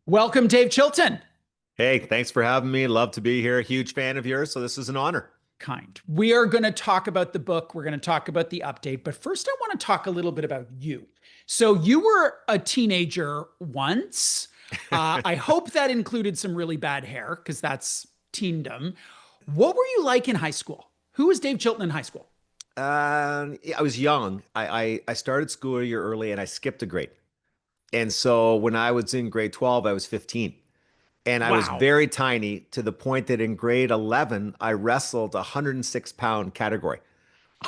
Welcome, Dave Chilton. Hey, thanks for having me. Love to be here. Huge fan of yours, so this is an honor. Kind. We are going to talk about the book. We're going to talk about the update. But first, I want to talk a little bit about you. So, you were a teenager once. I hope that included some really bad hair because that's teendom. What were you like in high school? Who was Dave Chilton in high school? I was young. I started school a year early and I skipped a grade. And so when I was in grade 12, I was 15. And I was Wow. very tiny to the point that in grade 11, I wrestled a 106-pound category.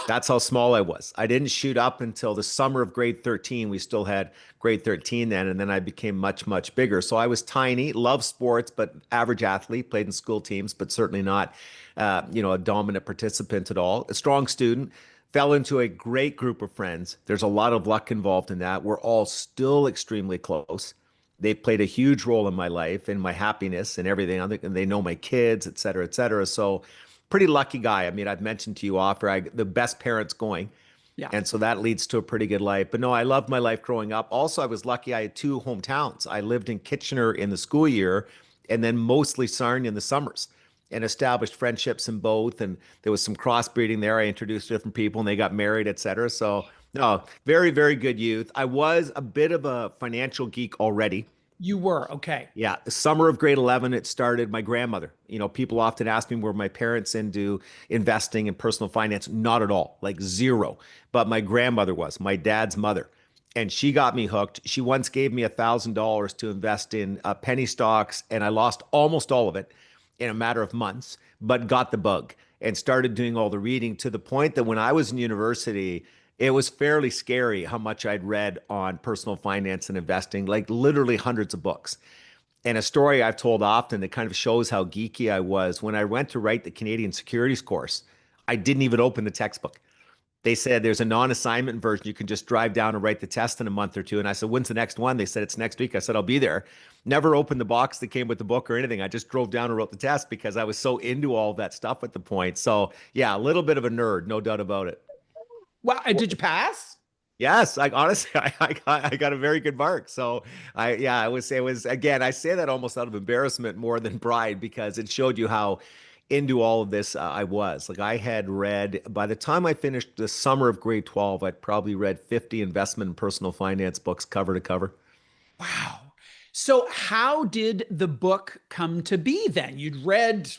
That's how small I was. I didn't shoot up until the summer of grade 13. We still had grade 13 then, and then I became much, much bigger. So I was tiny, loved sports, but average athlete, played in school teams, but certainly not, a dominant participant at all. A strong student, fell into a great group of friends. There's a lot of luck involved in that. We're all still extremely close. They played a huge role in my life and my happiness and everything. And they know my kids, et cetera, et cetera. So pretty lucky guy. I mean, I've mentioned to you the best parents going. Yeah. And so that leads to a pretty good life. But no, I loved my life growing up. Also, I was lucky I had two hometowns. I lived in Kitchener in the school year and then mostly Sarnia in the summers and established friendships in both. And there was some crossbreeding there. I introduced different people and they got married, et cetera. So no, very, very good youth. I was a bit of a financial geek already. You were. Okay. Yeah, the summer of grade 11, it started. My grandmother, people often ask me, were my parents into investing in personal finance? Not at all, like zero. But my grandmother was, my dad's mother. And she got me hooked. She once gave me $1,000 to invest in penny stocks, and I lost almost all of it in a matter of months, but got the bug and started doing all the reading to the point that when I was in university, it was fairly scary how much I'd read on personal finance and investing, like literally hundreds of books. And a story I've told often that kind of shows how geeky I was when I went to write the Canadian securities course, I didn't even open the textbook. They said there's a non-assignment version. You can just drive down and write the test in a month or two. And I said, when's the next one? They said, it's next week. I said, I'll be there. Never opened the box that came with the book or anything. I just drove down and wrote the test because I was so into all of that stuff at the point. So, yeah, a little bit of a nerd, no doubt about it. Wow. Did you pass? Yes, like honestly, I got a very good mark. So yeah, I would say it was again, I say that almost out of embarrassment more than pride because it showed you how into all of this I was. Like I had read by the time I finished the summer of grade 12, I'd probably read 50 investment and personal finance books cover to cover. Wow. So, how did the book come to be then? You'd read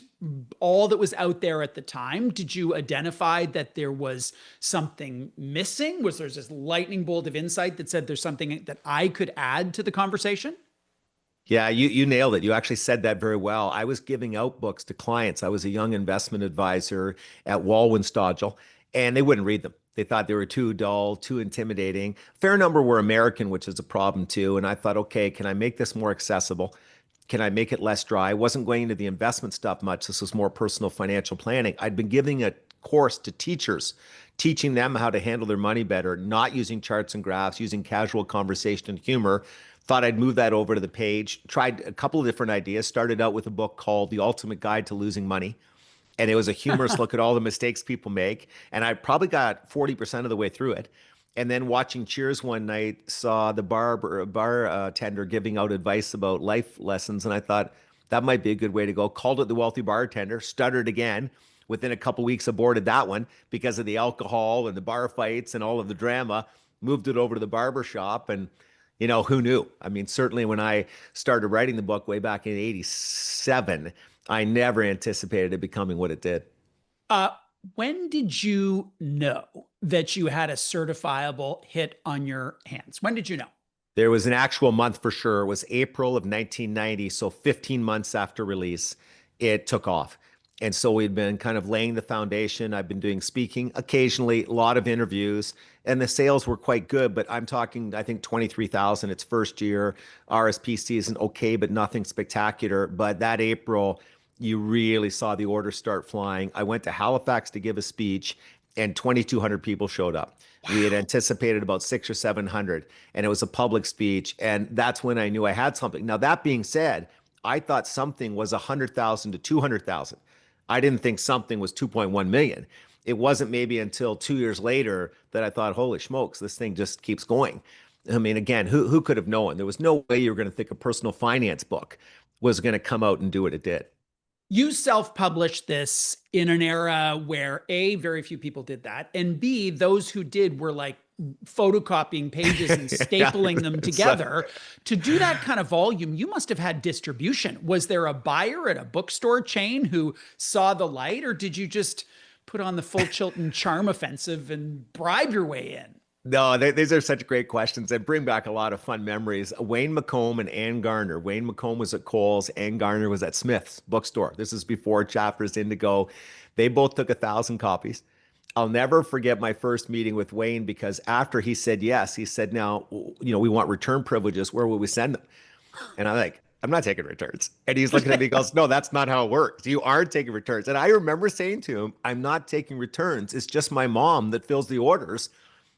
all that was out there at the time. Did you identify that there was something missing? Was there this lightning bolt of insight that said there's something that I could add to the conversation? Yeah, you nailed it. You actually said that very well. I was giving out books to clients. I was a young investment advisor at Walwyn Stodgel, and they wouldn't read them. They thought they were too dull, too intimidating. Fair number were American, which is a problem too. And I thought, okay, can I make this more accessible? Can I make it less dry? I wasn't going into the investment stuff much. This was more personal financial planning. I'd been giving a course to teachers, teaching them how to handle their money better, not using charts and graphs, using casual conversation and humor. Thought I'd move that over to the page. Tried a couple of different ideas. Started out with a book called The Ultimate Guide to Losing Money. And it was a humorous look at all the mistakes people make. And I probably got 40% of the way through it. And then watching Cheers one night, saw the bar tender giving out advice about life lessons, and I thought that might be a good way to go. Called it the wealthy bartender. Stuttered again. Within a couple weeks, aborted that one because of the alcohol and the bar fights and all of the drama. Moved it over to the barber shop, and who knew? I mean, certainly when I started writing the book way back in '87, I never anticipated it becoming what it did. Uh, when did you know that you had a certifiable hit on your hands? When did you know? There was an actual month for sure. It was April of 1990. So 15 months after release, it took off. And so we'd been kind of laying the foundation. I've been doing speaking occasionally, a lot of interviews, and the sales were quite good. But I'm talking, I think 23,000 its first year. RSPC isn't okay, but nothing spectacular. But that April, you really saw the orders start flying. I went to Halifax to give a speech, and 2,200 people showed up. We had Wow. anticipated about six or 700, and it was a public speech. And that's when I knew I had something. Now, that being said, I thought something was 100,000 to 200,000. I didn't think something was 2.1 million. It wasn't maybe until 2 years later that I thought, holy smokes, this thing just keeps going. I mean, again, who could have known? There was no way you were going to think a personal finance book was going to come out and do what it did. You self-published this in an era where A, very few people did that, and B, those who did were like photocopying pages and Yeah, stapling them so together. To do that kind of volume, you must have had distribution. Was there a buyer at a bookstore chain who saw the light, or did you just put on the full Chilton charm offensive and bribe your way in? no, these are such great questions that bring back a lot of fun memories. Wayne McComb and Ann Garner. Wayne McComb was at Kohl's, Ann Garner was at Smith's bookstore. This is before Chapters Indigo. They both took 1,000 copies. I'll never forget my first meeting with Wayne because after he said yes, he said, "Now, we want return privileges. Where will we send them?" And I'm like, "I'm not taking returns." And he's looking at me and goes, "No, that's not how it works. You aren't taking returns." And I remember saying to him, "I'm not taking returns. It's just my mom that fills the orders.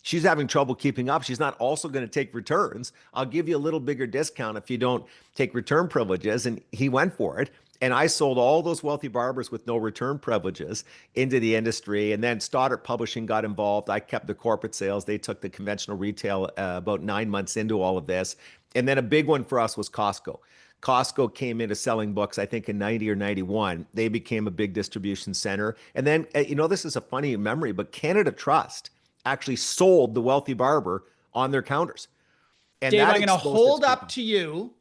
She's having trouble keeping up. She's not also going to take returns. I'll give you a little bigger discount if you don't take return privileges." And he went for it. And I sold all those wealthy barbers with no return privileges into the industry. And then Stoddart Publishing got involved. I kept the corporate sales. They took the conventional retail about 9 months into all of this. And then a big one for us was Costco. Costco came into selling books, I think in 90 or 91. They became a big distribution center. And then, this is a funny memory, but Canada Trust actually sold the wealthy barber on their counters. And Dave, that I'm going to exposed its hold up capability. to you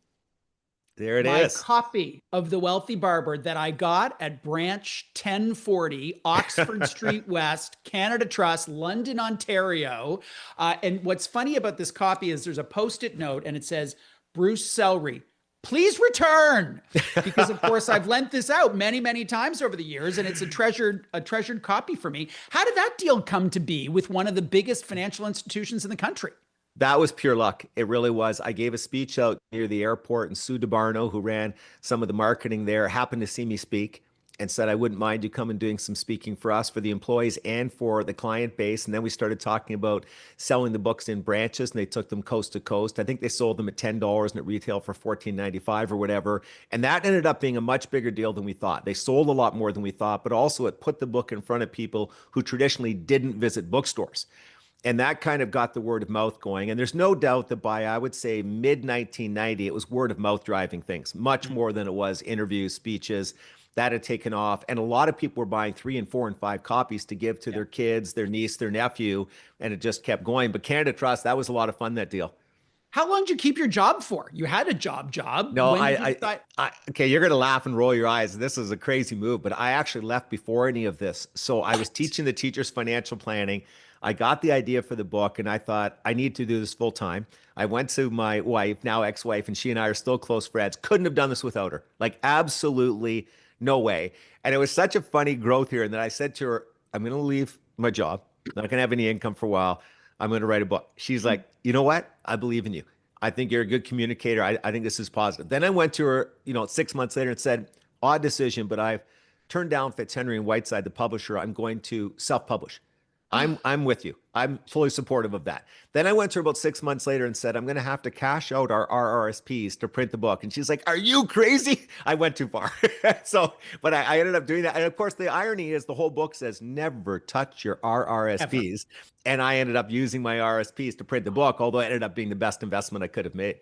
There it my is. copy of The Wealthy Barber that I got at branch 1040, Oxford Street West, Canada Trust, London, Ontario. And what's funny about this copy is there's a post-it note and it says, Bruce Sellery, please return. Because of course I've lent this out many, many times over the years, and it's a treasured copy for me. How did that deal come to be with one of the biggest financial institutions in the country? That was pure luck. It really was. I gave a speech out near the airport, and Sue DeBarno, who ran some of the marketing there, happened to see me speak and said, "I wouldn't mind you coming doing some speaking for us, for the employees and for the client base." And then we started talking about selling the books in branches, and they took them coast to coast. I think they sold them at $10 and at retail for $14.95 or whatever. And that ended up being a much bigger deal than we thought. They sold a lot more than we thought, but also it put the book in front of people who traditionally didn't visit bookstores. And that kind of got the word of mouth going. And there's no doubt that by, I would say, mid 1990, it was word of mouth driving things much more than it was interviews, speeches. That had taken off. And a lot of people were buying 3 and 4 and 5 copies to give to Yeah. their kids, their niece, their nephew. And it just kept going. But Canada Trust, that was a lot of fun, that deal. How long did you keep your job for? You had a job. No, When did you decide? okay, you're going to laugh and roll your eyes. This is a crazy move, but I actually left before any of this. So I was What? teaching the teachers financial planning. I got the idea for the book and I thought I need to do this full time. I went to my wife, now ex-wife, and she and I are still close friends. Couldn't have done this without her. Like absolutely no way. And it was such a funny growth here. And then I said to her, "I'm going to leave my job. Not going to have any income for a while. I'm going to write a book." She's like, "You know what? I believe in you. I think you're a good communicator. I think this is positive." Then I went to her, 6 months later and said, "Odd decision, but I've turned down Fitzhenry and Whiteside, the publisher. I'm going to self-publish. I'm with you. I'm fully supportive of that." Then I went to her about 6 months later and said, "I'm going to have to cash out our RRSPs to print the book." And she's like, "Are you crazy?" I went too far. But I ended up doing that. And of course, the irony is the whole book says never touch your Ever. RRSPs. And I ended up using my RSPs to print the book, although it ended up being the best investment I could have made.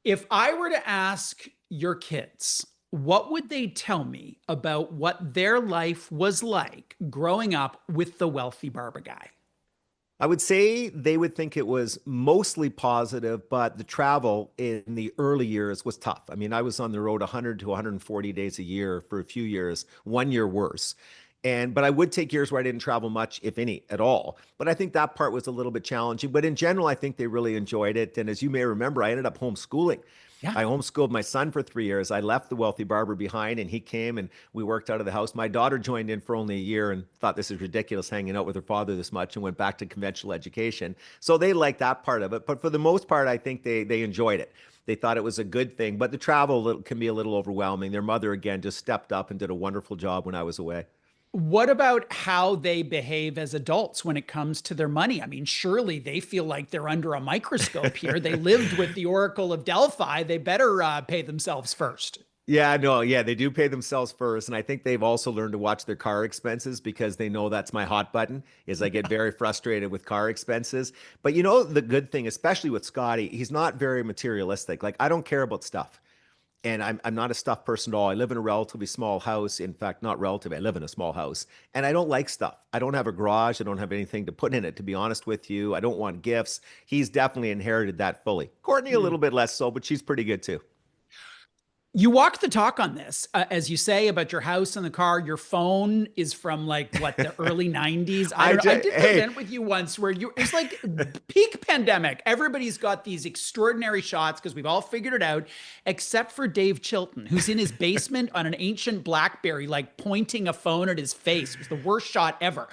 If I were to ask your kids, what would they tell me about what their life was like growing up with the wealthy barber guy? I would say they would think it was mostly positive, but the travel in the early years was tough. I mean, I was on the road 100 to 140 days a year for a few years, one year worse. But I would take years where I didn't travel much, if any, at all. But I think that part was a little bit challenging. But in general, I think they really enjoyed it. And as you may remember, I ended up homeschooling. Yeah. I homeschooled my son for 3 years. I left the wealthy barber behind and he came and we worked out of the house. My daughter joined in for only a year and thought this is ridiculous hanging out with her father this much and went back to conventional education. So they liked that part of it. But for the most part, I think they enjoyed it. They thought it was a good thing, but the travel can be a little overwhelming. Their mother, again, just stepped up and did a wonderful job when I was away. What about how they behave as adults when it comes to their money? I mean, surely they feel like they're under a microscope here. They lived with the Oracle of Delphi. They better pay themselves first. Yeah, no, yeah, they do pay themselves first, and I think they've also learned to watch their car expenses because they know that's my hot button. Is I get very frustrated with car expenses. But you know, the good thing, especially with Scotty, he's not very materialistic. Like I don't care about stuff. And I'm not a stuff person at all. I live in a relatively small house. In fact, not relative. I live in a small house, and I don't like stuff. I don't have a garage. I don't have anything to put in it. To be honest with you, I don't want gifts. He's definitely inherited that fully. Courtney a Mm. little bit less so, but she's pretty good too. You walk the talk on this, as you say about your house and the car. Your phone is from like what, the early 90s. I don't know. I did an Hey, event with you once where it was like peak pandemic. Everybody's got these extraordinary shots because we've all figured it out, except for Dave Chilton, who's in his basement on an ancient BlackBerry, like pointing a phone at his face. It was the worst shot ever.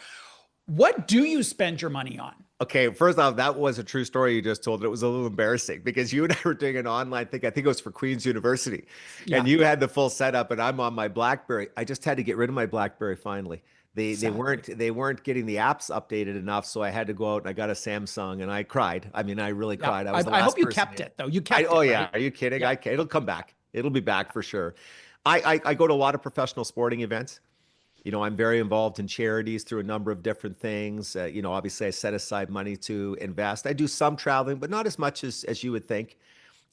What do you spend your money on? okay, first off, that was a true story you just told. It was a little embarrassing because you and I were doing an online thing. I think it was for Queen's University, and Yeah, you had the full setup, and I'm on my BlackBerry. I just had to get rid of my BlackBerry finally. sadly. They weren't getting the apps updated enough, so I had to go out and I got a Samsung, and I cried. I mean, I really Yeah, cried. I was the I hope last you person kept in. it though. You I kept oh it, yeah, right? are you kidding? Yeah. It'll come back. It'll be back for sure. I go to a lot of professional sporting events. You know, I'm very involved in charities through a number of different things. You know, obviously, I set aside money to invest. I do some traveling, but not as much as you would think.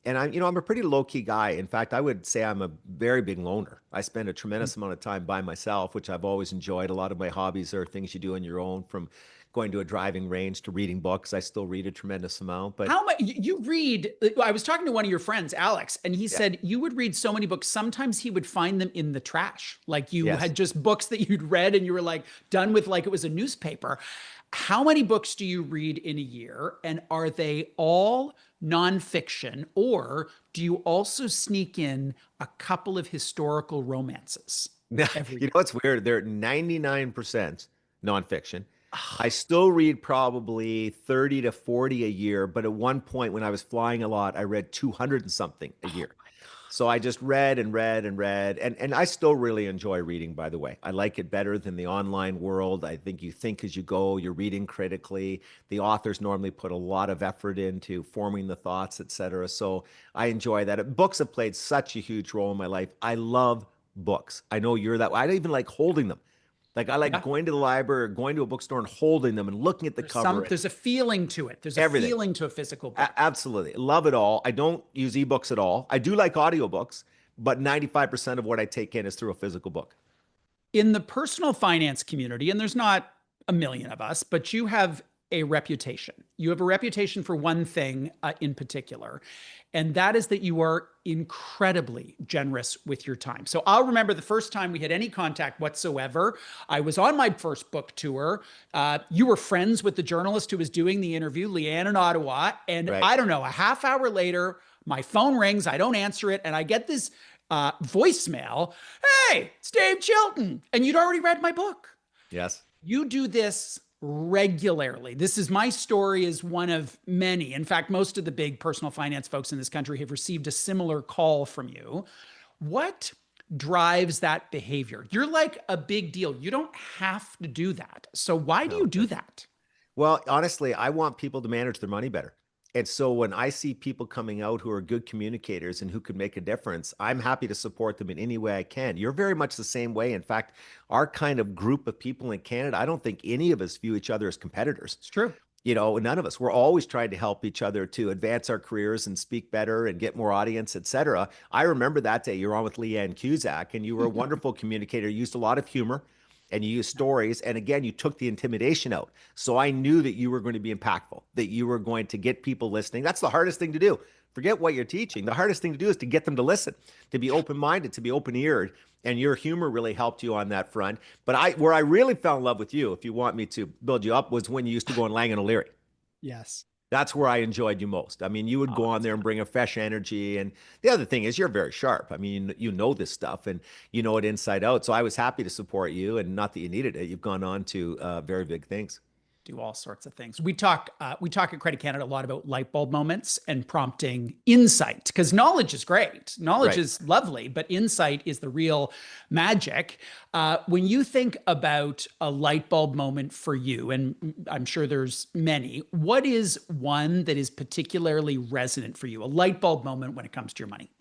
And I'm a pretty low key guy. In fact, I would say I'm a very big loner. I spend a tremendous amount of time by myself, which I've always enjoyed. A lot of my hobbies are things you do on your own, from going to a driving range to reading books. I still read a tremendous amount, but How much you read? I was talking to one of your friends, Alex, and he yeah, said you would read so many books. Sometimes he would find them in the trash. Like you yes. had just books that you'd read and you were like done with, like it was a newspaper. How many books do you read in a year? And are they all nonfiction, or do you also sneak in a couple of historical romances every You know year? what's weird? They're 99% nonfiction. I Oh, still read probably 30 to 40 a year, but at one point when I was flying a lot, I read 200 and something a oh year. my God. So I just read and read and read. And I still really enjoy reading, by the way. I like it better than the online world. I think you think as you go, you're reading critically. The authors normally put a lot of effort into forming the thoughts, et cetera. So I enjoy that. Books have played such a huge role in my life. I love books. I know you're that way. I don't even like holding them. Like I like Yeah. going to the library or going to a bookstore and holding them and looking at the cover and There's a feeling to it. There's a everything. feeling to a physical book. Absolutely. Love it all. I don't use ebooks at all. I do like audiobooks, but 95% of what I take in is through a physical book. In the personal finance community, and there's not a million of us, but you have a reputation. You have a reputation for one thing in particular, and that is that you are incredibly generous with your time. So I'll remember the first time we had any contact whatsoever. I was on my first book tour. You were friends with the journalist who was doing the interview, Leanne in Ottawa. And Right. I don't know, a half hour later, my phone rings. I don't answer it. And I get this voicemail. Hey, it's Dave Chilton. And you'd already read my book. Yes. You do this regularly. This is my story is one of many. In fact, most of the big personal finance folks in this country have received a similar call from you. What drives that behavior? You're like a big deal. You don't have to do that. So why do you No. do that? Well, honestly, I want people to manage their money better. And so when I see people coming out who are good communicators and who could make a difference, I'm happy to support them in any way I can. You're very much the same way. In fact, our kind of group of people in Canada, I don't think any of us view each other as competitors. It's true. You know, none of us. We're always trying to help each other to advance our careers and speak better and get more audience, et cetera. I remember that day you were on with Leanne Cusack, and you were a wonderful communicator. You used a lot of humor and you used stories. And again, you took the intimidation out. So I knew that you were going to be impactful, that you were going to get people listening. That's the hardest thing to do. Forget what you're teaching. The hardest thing to do is to get them to listen, to be open minded, to be open eared. And your humor really helped you on that front. But where I really fell in love with you, if you want me to build you up, was when you used to go on Lang and O'Leary. Yes. That's where I enjoyed you most. I mean, you would Oh, go on that's there and fun. bring a fresh energy. And the other thing is, you're very sharp. I mean, you know this stuff and you know it inside out. So I was happy to support you. And not that you needed it, you've gone on to very big things. Do all sorts of things. We talk at Credit Canada a lot about light bulb moments and prompting insight because knowledge is great, knowledge Right. is lovely, but insight is the real magic. When you think about a light bulb moment for you, and I'm sure there's many, what is one that is particularly resonant for you? A light bulb moment when it comes to your money?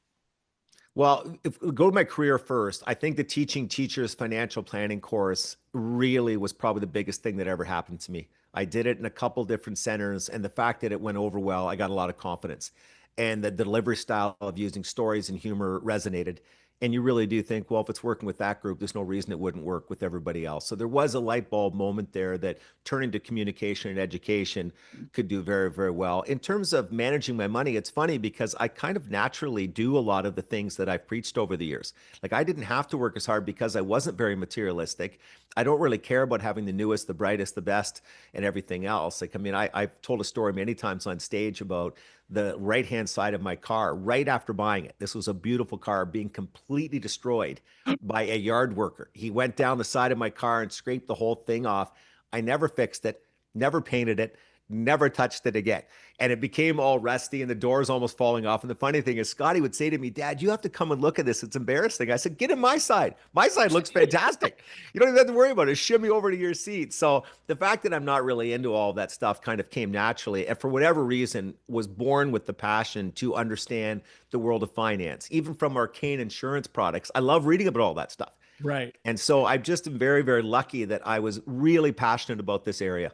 Well, if we go to my career first, I think the teaching teachers financial planning course really was probably the biggest thing that ever happened to me. I did it in a couple different centers, and the fact that it went over well, I got a lot of confidence. And the delivery style of using stories and humor resonated. And you really do think, well, if it's working with that group, there's no reason it wouldn't work with everybody else. So there was a light bulb moment there that turning to communication and education could do very, very well. In terms of managing my money, it's funny because I kind of naturally do a lot of the things that I've preached over the years. Like I didn't have to work as hard because I wasn't very materialistic. I don't really care about having the newest, the brightest, the best, and everything else. Like, I mean, I've told a story many times on stage about the right-hand side of my car right after buying it. This was a beautiful car being completely destroyed by a yard worker. He went down the side of my car and scraped the whole thing off. I never fixed it, never painted it, never touched it again. And it became all rusty and the doors almost falling off. And the funny thing is, Scotty would say to me, Dad, you have to come and look at this. It's embarrassing. I said, get in my side. My side looks fantastic. You don't even have to worry about it. Shimmy over to your seat. So the fact that I'm not really into all that stuff kind of came naturally. And for whatever reason, was born with the passion to understand the world of finance, even from arcane insurance products. I love reading about all that stuff. Right. And so I just am very, very lucky that I was really passionate about this area.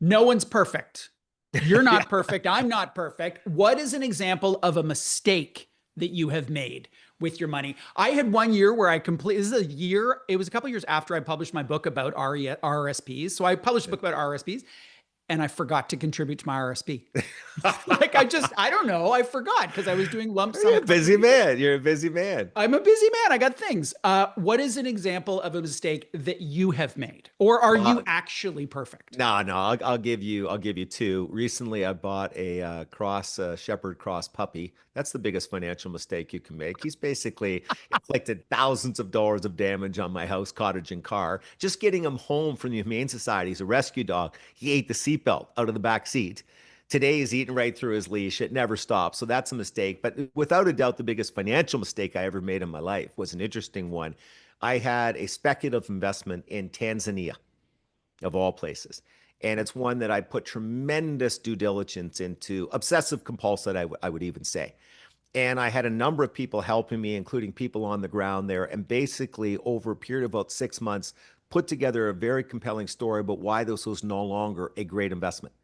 No one's perfect. You're not perfect. I'm not perfect. What is an example of a mistake that you have made with your money? I had one year where I completely, this is a year, it was a couple years after I published my book about RRSPs. So I published a book about RRSPs and I forgot to contribute to my RSP. Like I don't know. I forgot because I was doing lump You're sum a busy contributions. man. You're a busy man. I'm a busy man. I got things. What is an example of a mistake that you have made? Or are you Well, actually perfect? no, no, I'll give you two. Recently, I bought a shepherd cross puppy. That's the biggest financial mistake you can make. He's basically inflicted thousands of dollars of damage on my house, cottage, and car. Just getting him home from the Humane Society. He's a rescue dog. He ate the seatbelt out of the back seat. Today he's eating right through his leash. It never stops. So that's a mistake. But without a doubt, the biggest financial mistake I ever made in my life was an interesting one. I had a speculative investment in Tanzania of all places. And it's one that I put tremendous due diligence into, obsessive compulsive, I would even say. And I had a number of people helping me, including people on the ground there. And basically, over a period of about 6 months, put together a very compelling story about why this was no longer a great investment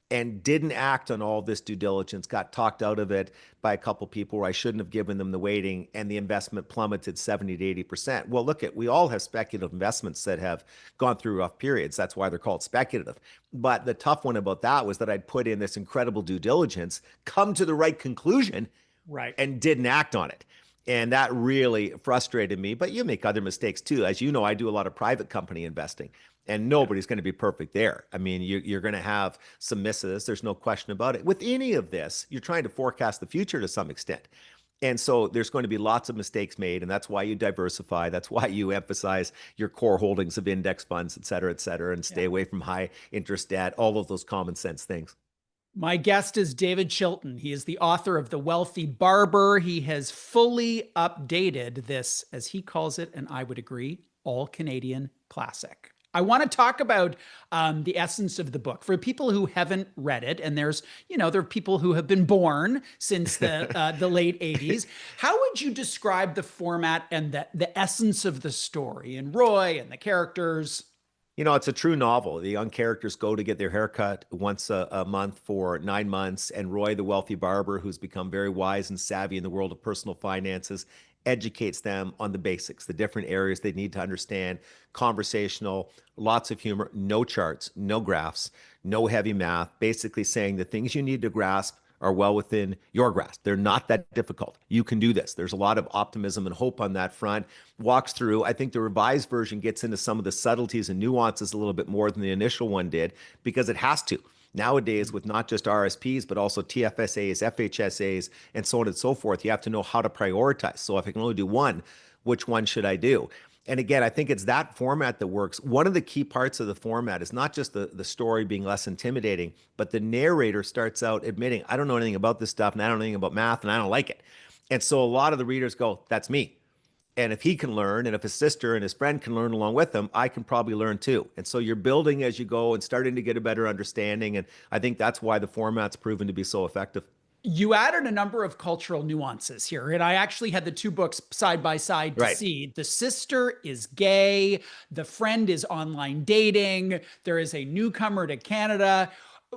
and didn't act on all this due diligence, got talked out of it by a couple people where I shouldn't have given them the weighting, and the investment plummeted 70 to 80%. Well, look at, we all have speculative investments that have gone through rough periods. That's why they're called speculative. But the tough one about that was that I'd put in this incredible due diligence, come to the right conclusion, Right. and didn't act on it. And that really frustrated me. But you make other mistakes too. As you know, I do a lot of private company investing, and Yeah. nobody's going to be perfect there. I mean, you're going to have some misses. There's no question about it. With any of this, you're trying to forecast the future to some extent. And so there's going to be lots of mistakes made. And that's why you diversify. That's why you emphasize your core holdings of index funds, et cetera, and stay Yeah. away from high interest debt, all of those common sense things. My guest is David Chilton. He is the author of The Wealthy Barber. He has fully updated this, as he calls it, and I would agree, all Canadian classic. I want to talk about the essence of the book for people who haven't read it. And there are people who have been born since the late 80s. How would you describe the format and the essence of the story and Roy and the characters? You know, it's a true novel. The young characters go to get their haircut once a month for 9 months, and Roy, the wealthy barber, who's become very wise and savvy in the world of personal finances, educates them on the basics, the different areas they need to understand. Conversational, lots of humor, no charts, no graphs, no heavy math, basically saying the things you need to grasp are well within your grasp. They're not that difficult. You can do this. There's a lot of optimism and hope on that front. Walks through, I think the revised version gets into some of the subtleties and nuances a little bit more than the initial one did because it has to. Nowadays, with not just RSPs, but also TFSAs, FHSAs, and so on and so forth, you have to know how to prioritize. So if I can only do one, which one should I do? And again, I think it's that format that works. One of the key parts of the format is not just the story being less intimidating, but the narrator starts out admitting, I don't know anything about this stuff, and I don't know anything about math, and I don't like it. And so a lot of the readers go, that's me. And if he can learn, and if his sister and his friend can learn along with him, I can probably learn too. And so you're building as you go and starting to get a better understanding. And I think that's why the format's proven to be so effective. You added a number of cultural nuances here, and I actually had the two books side by side to Right. see. The sister is gay, the friend is online dating, there is a newcomer to Canada.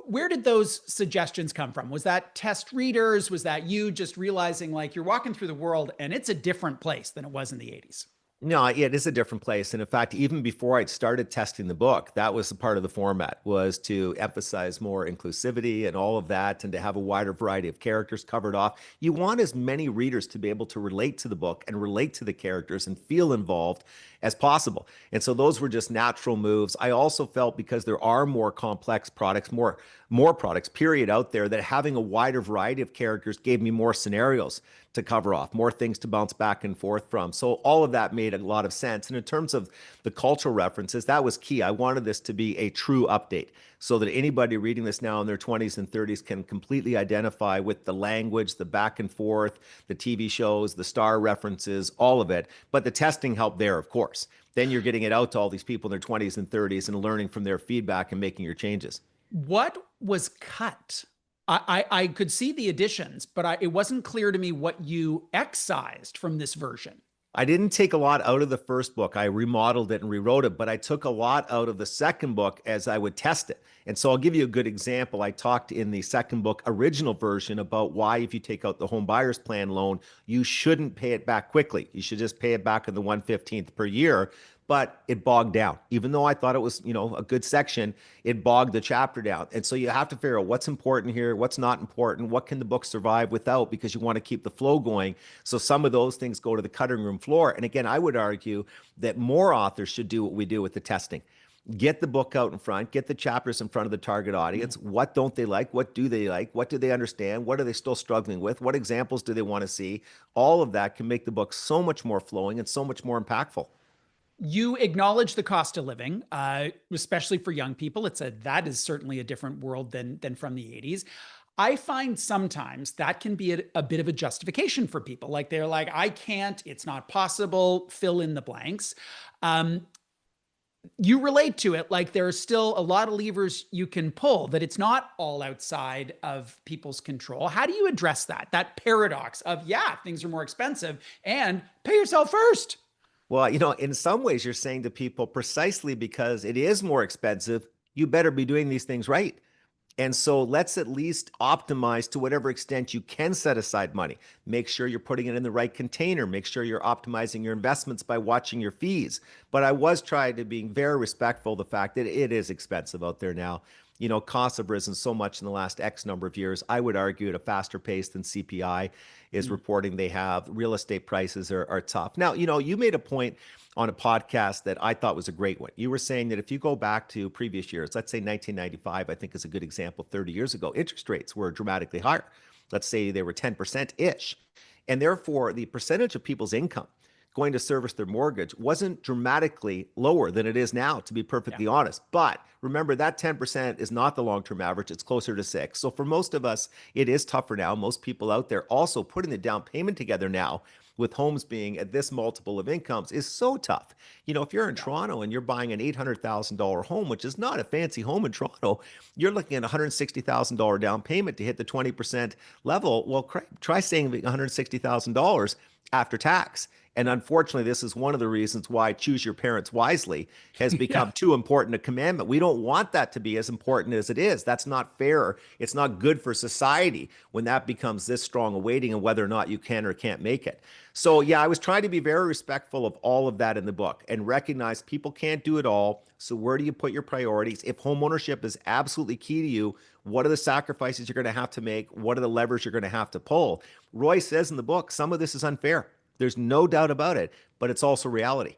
Where did those suggestions come from? Was that test readers? Was that you just realizing like you're walking through the world and it's a different place than it was in the 80s? No, yeah, it is a different place. And in fact, even before I'd started testing the book, that was a part of the format, was to emphasize more inclusivity and all of that, and to have a wider variety of characters covered off. You want as many readers to be able to relate to the book and relate to the characters and feel involved as possible. And so those were just natural moves. I also felt, because there are more complex products, more products, period, out there, that having a wider variety of characters gave me more scenarios to cover off, more things to bounce back and forth from. So all of that made a lot of sense. And in terms of the cultural references, that was key. I wanted this to be a true update so that anybody reading this now in their 20s and 30s can completely identify with the language, the back and forth, the TV shows, the star references, all of it. But the testing helped there, of course. Then you're getting it out to all these people in their 20s and 30s and learning from their feedback and making your changes. What was cut? I could see the additions, but it wasn't clear to me what you excised from this version. I didn't take a lot out of the first book. I remodeled it and rewrote it, but I took a lot out of the second book as I would test it. And so I'll give you a good example. I talked in the second book, original version, about why, if you take out the home buyer's plan loan, you shouldn't pay it back quickly. You should just pay it back in the 1/15th per year. But it bogged down. Even though I thought it was, a good section, it bogged the chapter down. And so you have to figure out what's important here, what's not important, what can the book survive without, because you want to keep the flow going. So some of those things go to the cutting room floor. And again, I would argue that more authors should do what we do with the testing. Get the book out in front, get the chapters in front of the target audience. What don't they like? What do they like? What do they understand? What are they still struggling with? What examples do they want to see? All of that can make the book so much more flowing and so much more impactful. You acknowledge the cost of living, especially for young people. That is certainly a different world than from the 80s. I find sometimes that can be a bit of a justification for people. Like they're like, I can't, it's not possible, fill in the blanks. Um, you relate to it like there are still a lot of levers you can pull, that it's not all outside of people's control. How do you address that paradox of, yeah, things are more expensive and pay yourself first? Well, in some ways, you're saying to people, precisely because it is more expensive, you better be doing these things right. And so let's at least optimize to whatever extent you can set aside money. Make sure you're putting it in the right container. Make sure you're optimizing your investments by watching your fees. But I was trying to be very respectful of the fact that it is expensive out there now. Costs have risen so much in the last X number of years. I would argue at a faster pace than CPI is reporting they have. Real estate prices are tough. Now, you made a point on a podcast that I thought was a great one. You were saying that if you go back to previous years, let's say 1995, I think is a good example, 30 years ago, interest rates were dramatically higher. Let's say they were 10%-ish. And therefore, the percentage of people's income going to service their mortgage wasn't dramatically lower than it is now, to be perfectly honest. But remember, that 10% is not the long-term average. It's closer to 6. So for most of us, it is tougher now. Most people out there also putting the down payment together now, with homes being at this multiple of incomes, is so tough. If you're in Toronto and you're buying an $800,000 home, which is not a fancy home in Toronto, you're looking at $160,000 down payment to hit the 20% level. Well, try saying $160,000 after tax. And unfortunately, this is one of the reasons why choose your parents wisely has become Yeah. too important a commandment. We don't want that to be as important as it is. That's not fair. It's not good for society when that becomes this strong a weighting and whether or not you can or can't make it. So yeah, I was trying to be very respectful of all of that in the book and recognize people can't do it all. So where do you put your priorities? If homeownership is absolutely key to you, what are the sacrifices you're going to have to make? What are the levers you're going to have to pull? Roy says in the book, some of this is unfair. There's no doubt about it, but it's also reality.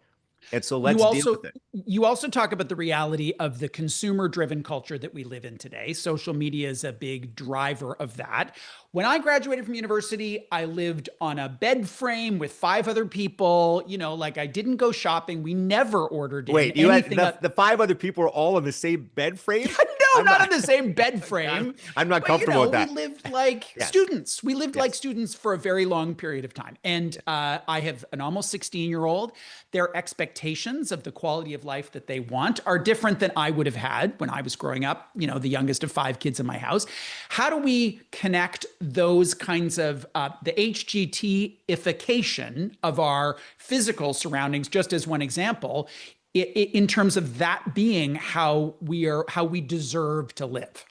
And so You let's deal also with it. you also talk about the reality of the consumer driven culture that we live in today. Social media is a big driver of that. When I graduated from university, I lived on a bed frame with five other people. Like I didn't go shopping. We never ordered in Wait, you had anything. the five other people were all in the same bed frame? No, I'm not not. in the same bed frame. I'm not But, comfortable with we that. lived like Yes. students. We lived like Yes. students for a very long period of time. And Yes. I have an almost 16-year-old. Their expectations of the quality of life that they want are different than I would have had when I was growing up, the youngest of 5 kids in my house. How do we connect those kinds of the HGT-ification of our physical surroundings, just as one example, in terms of that being how we deserve to live?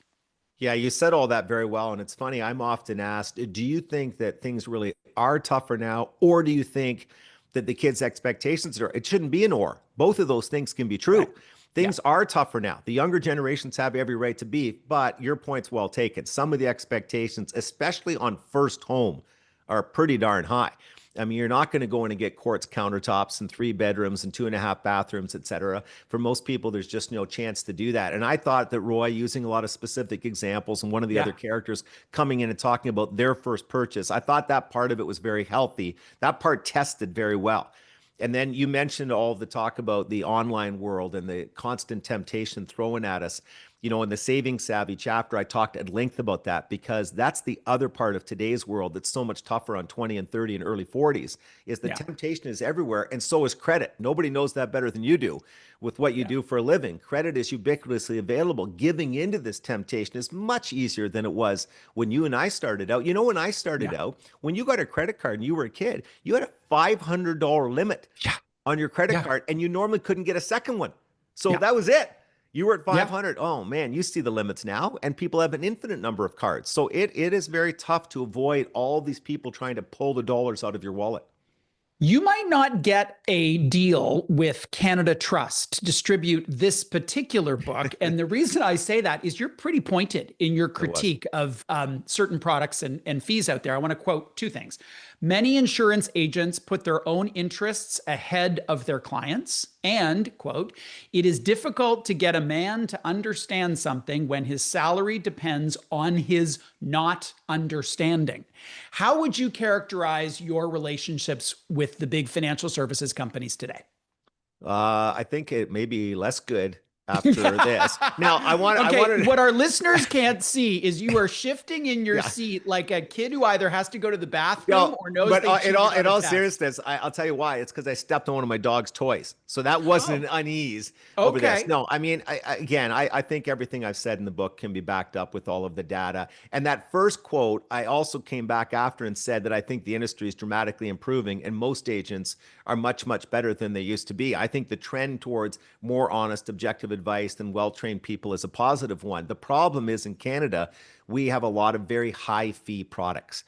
Yeah, you said all that very well. And it's funny, I'm often asked, do you think that things really are tougher now? Or do you think that the kids' expectations are, it shouldn't be an or. Both of those things can be Right. true. Yeah. Things are tougher now. The younger generations have every right to be, but your point's well taken. Some of the expectations, especially on first home, are pretty darn high. I mean, you're not going to go in and get quartz countertops and 3 bedrooms and 2.5 bathrooms, et cetera. For most people, there's just no chance to do that. And I thought that Roy, using a lot of specific examples and one of the Yeah. other characters coming in and talking about their first purchase, I thought that part of it was very healthy. That part tested very well. And then you mentioned all the talk about the online world and the constant temptation thrown at us. In the Saving Savvy chapter, I talked at length about that because that's the other part of today's world that's so much tougher on 20 and 30 and early 40s is the Yeah. temptation is everywhere, and so is credit. Nobody knows that better than you do with what you Yeah. do for a living. Credit is ubiquitously available. Giving into this temptation is much easier than it was when you and I started out. When I started Yeah. out, when you got a credit card and you were a kid, you had a $500 limit Yeah. on your credit Yeah. card, and you normally couldn't get a second one. So Yeah. that was it. You were at Yeah. 500. Oh man, you see the limits now, and people have an infinite number of cards. So it is very tough to avoid all these people trying to pull the dollars out of your wallet. You might not get a deal with Canada Trust to distribute this particular book. And the reason I say that is you're pretty pointed in your It was. critique of certain products and fees out there. I want to quote 2 things. Many insurance agents put their own interests ahead of their clients. And, quote, it is difficult to get a man to understand something when his salary depends on his not understanding. How would you characterize your relationships with the big financial services companies today? I think it may be less good after this. Now, I Okay, wanted, what our listeners can't see is you are shifting in your yeah. seat like a kid who either has to go to the bathroom No, or knows but they in cheated all on a test. seriousness, I'll tell you why. It's because I stepped on one of my dog's toys, so that wasn't Oh, an unease over this. okay. No, I mean, I think everything I've said in the book can be backed up with all of the data. And that first quote, I also came back after and said that I think the industry is dramatically improving, and most agents are much, much better than they used to be. I think the trend towards more honest, objective advice than well-trained people is a positive one. The problem is in Canada, we have a lot of very high fee products.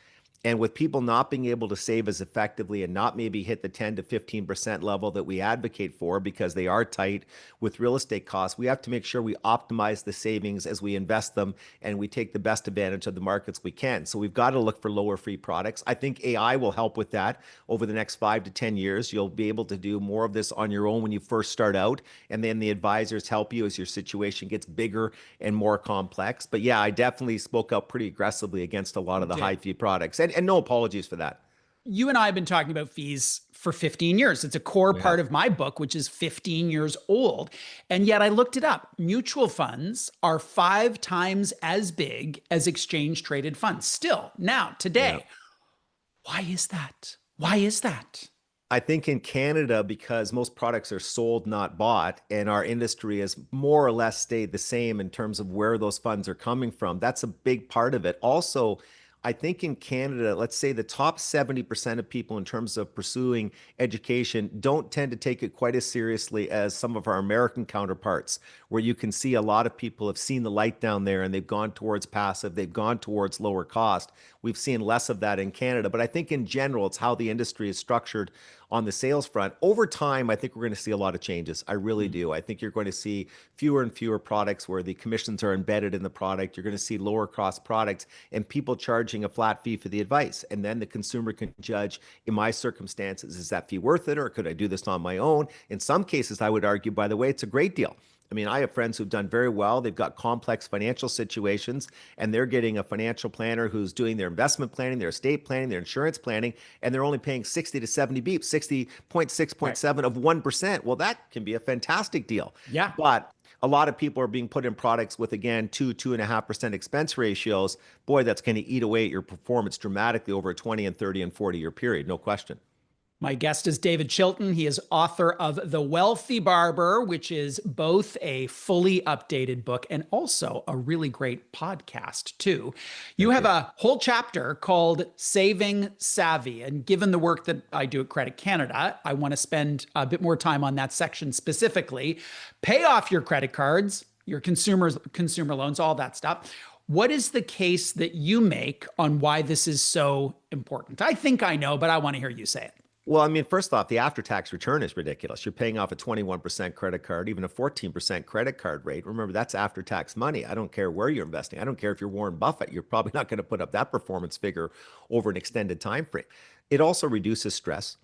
And with people not being able to save as effectively and not maybe hit the 10 to 15% level that we advocate for because they are tight with real estate costs, we have to make sure we optimize the savings as we invest them and we take the best advantage of the markets we can. So we've got to look for lower fee products. I think AI will help with that over the next 5 to 10 years. You'll be able to do more of this on your own when you first start out. And then the advisors help you as your situation gets bigger and more complex. But yeah, I definitely spoke out pretty aggressively against a lot You of the high did. fee products. And no apologies for that. You and I have been talking about fees for 15 years. It's a core We part have. of my book, which is 15 years old. And yet I looked it up. Mutual funds are 5 times as big as exchange traded funds still now, Yeah. today. Why is that? Why is that? I think in Canada, because most products are sold, not bought, and our industry has more or less stayed the same in terms of where those funds are coming from, that's a big part of it. Also, I think in Canada, let's say the top 70% of people in terms of pursuing education don't tend to take it quite as seriously as some of our American counterparts, where you can see a lot of people have seen the light down there and they've gone towards passive, they've gone towards lower cost. We've seen less of that in Canada, but I think in general, it's how the industry is structured on the sales front. Over time, I think we're going to see a lot of changes. I really Mm. do. I think you're going to see fewer and fewer products where the commissions are embedded in the product. You're going to see lower cost products and people charging a flat fee for the advice. And then the consumer can judge, in my circumstances, is that fee worth it or could I do this on my own? In some cases, I would argue, by the way, it's a great deal. I mean, I have friends who've done very well. They've got complex financial situations, and they're getting a financial planner who's doing their investment planning, their estate planning, their insurance planning, and they're only paying 60 to 70 beeps, Right. 60.6.7 of 1%. Well, that can be a fantastic deal. Yeah. But a lot of people are being put in products with, again, 2.5% expense ratios. Boy, that's going to eat away at your performance dramatically over a 20 and 30 and 40-year period, no question. My guest is David Chilton. He is author of The Wealthy Barber, which is both a fully updated book and also a really great podcast, too. You Thank have you. a whole chapter called Saving Savvy. And given the work that I do at Credit Canada, I want to spend a bit more time on that section specifically. Pay off your credit cards, your consumer loans, all that stuff. What is the case that you make on why this is so important? I think I know, but I want to hear you say it. Well, I mean, first off, the after-tax return is ridiculous. You're paying off a 21% credit card, even a 14% credit card rate. Remember, that's after-tax money. I don't care where you're investing. I don't care if you're Warren Buffett. You're probably not going to put up that performance figure over an extended time frame. It also reduces stress.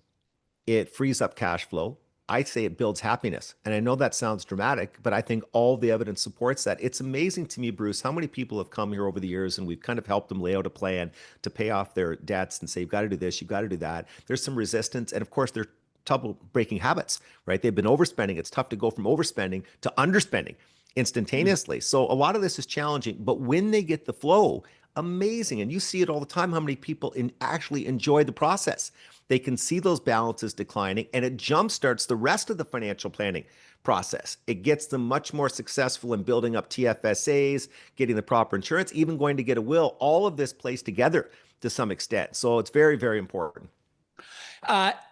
It frees up cash flow. I say it builds happiness. And I know that sounds dramatic, but I think all the evidence supports that. It's amazing to me, Bruce, how many people have come here over the years and we've kind of helped them lay out a plan to pay off their debts and say, you've got to do this, you've got to do that. There's some resistance. And of course, they're trouble breaking habits, right? They've been overspending. It's tough to go from overspending to underspending instantaneously. So a lot of this is challenging, but when they get the flow, amazing. And you see it all the time, how many people actually enjoy the process. They can see those balances declining, and it jumpstarts the rest of the financial planning process. It gets them much more successful in building up TFSAs, getting the proper insurance, even going to get a will. All of this plays together to some extent. So it's very, very important.